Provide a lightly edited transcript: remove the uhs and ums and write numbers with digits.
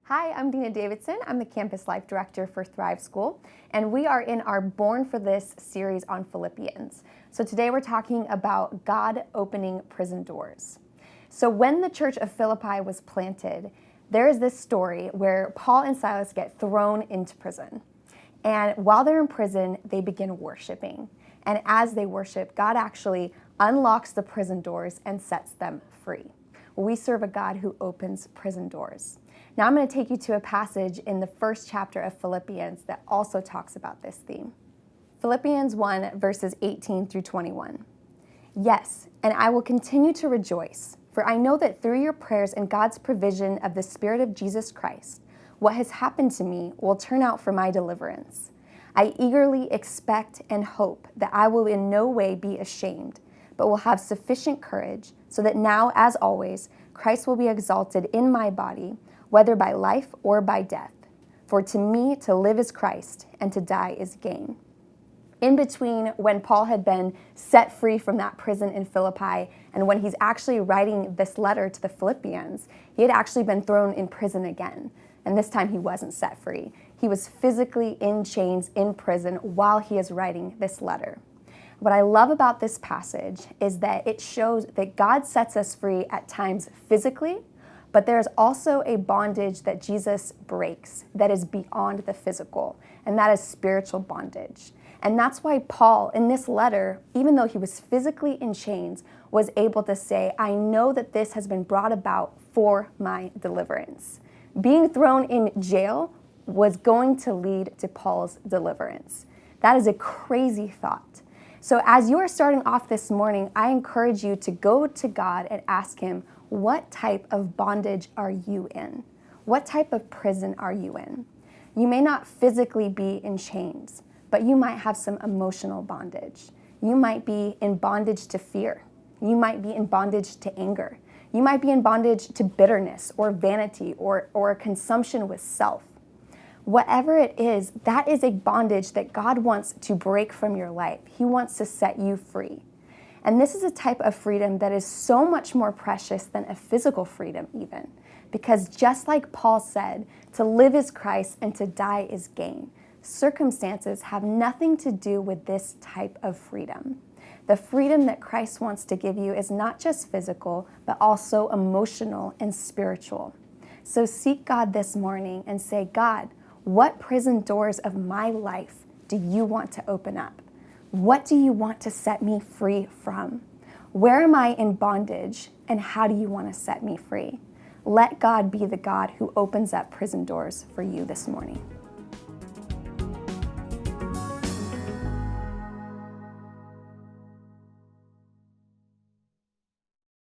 Hi, I'm Dena Davidson. I'm the Campus Life Director for Thrive School, and we are in our Born for This series on Philippians. So today we're talking about God opening prison doors. So when the church of Philippi was planted, there is this story where Paul and Silas get thrown into prison. And while they're in prison, they begin worshiping. And as they worship, God actually unlocks the prison doors and sets them free. We serve a God who opens prison doors. Now I'm going to take you to a passage in the first chapter of Philippians that also talks about this theme. Philippians 1, verses 18 through 21. Yes, and I will continue to rejoice, for I know that through your prayers and God's provision of the Spirit of Jesus Christ, what has happened to me will turn out for my deliverance. I eagerly expect and hope that I will in no way be ashamed, but will have sufficient courage, so that now, as always, Christ will be exalted in my body, whether by life or by death. For to me to live is Christ, and to die is gain. In between when Paul had been set free from that prison in Philippi and when he's actually writing this letter to the Philippians, he had actually been thrown in prison again. And this time he wasn't set free. He was physically in chains in prison while he is writing this letter. What I love about this passage is that it shows that God sets us free at times physically, but there's also a bondage that Jesus breaks that is beyond the physical, and that is spiritual bondage. And that's why Paul, in this letter, even though he was physically in chains, was able to say, I know that this has been brought about for my deliverance. Being thrown in jail was going to lead to Paul's deliverance. That is a crazy thought. So as you are starting off this morning, I encourage you to go to God and ask him, what type of bondage are you in? What type of prison are you in? You may not physically be in chains, but you might have some emotional bondage. You might be in bondage to fear. You might be in bondage to anger. You might be in bondage to bitterness or vanity or consumption with self. Whatever it is, that is a bondage that God wants to break from your life. He wants to set you free. And this is a type of freedom that is so much more precious than a physical freedom even. Because just like Paul said, to live is Christ and to die is gain. Circumstances have nothing to do with this type of freedom. The freedom that Christ wants to give you is not just physical, but also emotional and spiritual. So seek God this morning and say, God, what prison doors of my life do you want to open up? What do you want to set me free from? Where am I in bondage, and how do you want to set me free? Let God be the God who opens up prison doors for you this morning.